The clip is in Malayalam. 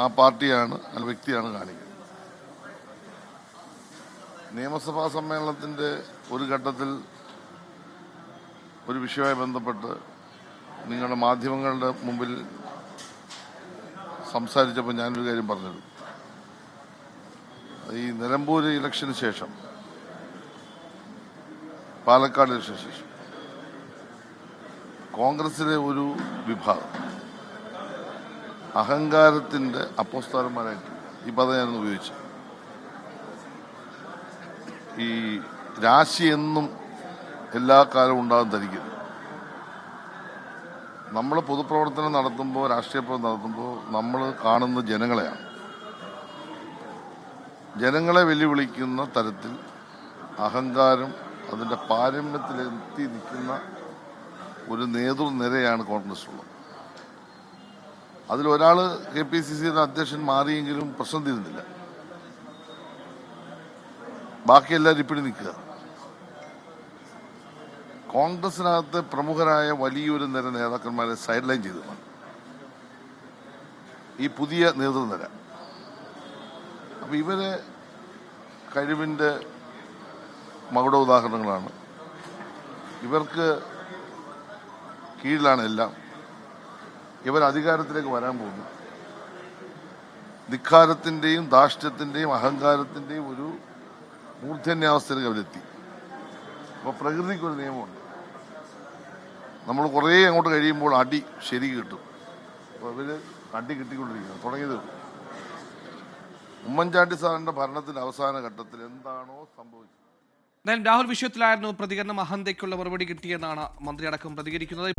ആ പാർട്ടിയാണ് ആ വ്യക്തിയാണ് കാണിക്കുന്നത്. നിയമസഭാ സമ്മേളനത്തിൻ്റെ ഒരു ഘട്ടത്തിൽ ഒരു വിഷയവുമായി ബന്ധപ്പെട്ട് നിങ്ങളുടെ മാധ്യമങ്ങളുടെ മുമ്പിൽ സംസാരിച്ചപ്പോൾ ഞാനൊരു കാര്യം പറഞ്ഞത്, ഈ നിലമ്പൂർ ഇലക്ഷന് ശേഷം, പാലക്കാട് ഇലക്ഷന് ശേഷം കോൺഗ്രസിലെ ഒരു വിഭാഗം അഹങ്കാരത്തിൻ്റെ അപ്പോസ്തലന്മാരായിട്ട്, ഈ പദം ഞാനൊന്ന് ഉപയോഗിച്ചു. ഈ രാശി എന്നും എല്ലാ കാലവും ഉണ്ടാകും ധരിക്കുന്നു. നമ്മൾ പൊതുപ്രവർത്തനം നടത്തുമ്പോൾ, രാഷ്ട്രീയ പ്രവർത്തനം നടത്തുമ്പോൾ നമ്മൾ കാണുന്ന ജനങ്ങളെയാണ്. ജനങ്ങളെ വെല്ലുവിളിക്കുന്ന തരത്തിൽ അഹങ്കാരം അതിൻ്റെ പാരമ്യത്തിലെത്തി നിൽക്കുന്ന ഒരു നേതൃനിരയാണ് കോൺഗ്രസിലുള്ളത്. അതിലൊരാൾ KPCCയുടെ അധ്യക്ഷൻ മാറിയെങ്കിലും പ്രശ്നം തീരുന്നില്ല. ബാക്കി എല്ലാവരും ഇപ്പിടി നിൽക്കുക. കോൺഗ്രസിനകത്ത് പ്രമുഖരായ വലിയൊരു നിര നേതാക്കന്മാരെ സൈഡ് ലൈൻ ചെയ്തതാണ് ഈ പുതിയ നേതൃനിര. അപ്പം ഇവരെ കഴിവിൻ്റെ മകുട ഉദാഹരണങ്ങളാണ്. ഇവർക്ക് കീഴിലാണ് എല്ലാം. ഇവർ അധികാരത്തിലേക്ക് വരാൻ പോകുന്നു. ധിക്കാരത്തിൻ്റെയും ധാർഷ്ട്യത്തിൻ്റെയും അഹങ്കാരത്തിൻ്റെയും ഒരു മൂർധന്യാവസ്ഥയിലേക്ക് അവരെത്തി. അപ്പോൾ പ്രകൃതിക്കൊരു നിയമമുണ്ട്, നമ്മൾ കുറേ അങ്ങോട്ട് കഴിയുമ്പോൾ അടി ശരി കിട്ടും. അപ്പോൾ ഇവർ അടി കിട്ടിക്കൊണ്ടിരിക്കുന്നത് തുടങ്ങിയത്. ഉമ്മൻചാണ്ടി സാറിൻ്റെ ഭരണത്തിൻ്റെ അവസാന ഘട്ടത്തിൽ എന്താണോ സംഭവിച്ചത്. രാഹുൽ വിഷയത്തിലായിരുന്നു പ്രതികരണം. അഹന്തയ്ക്കുള്ള മറുപടി കിട്ടിയെന്നാണ് മന്ത്രി അടക്കം പ്രതികരിക്കുന്നത്.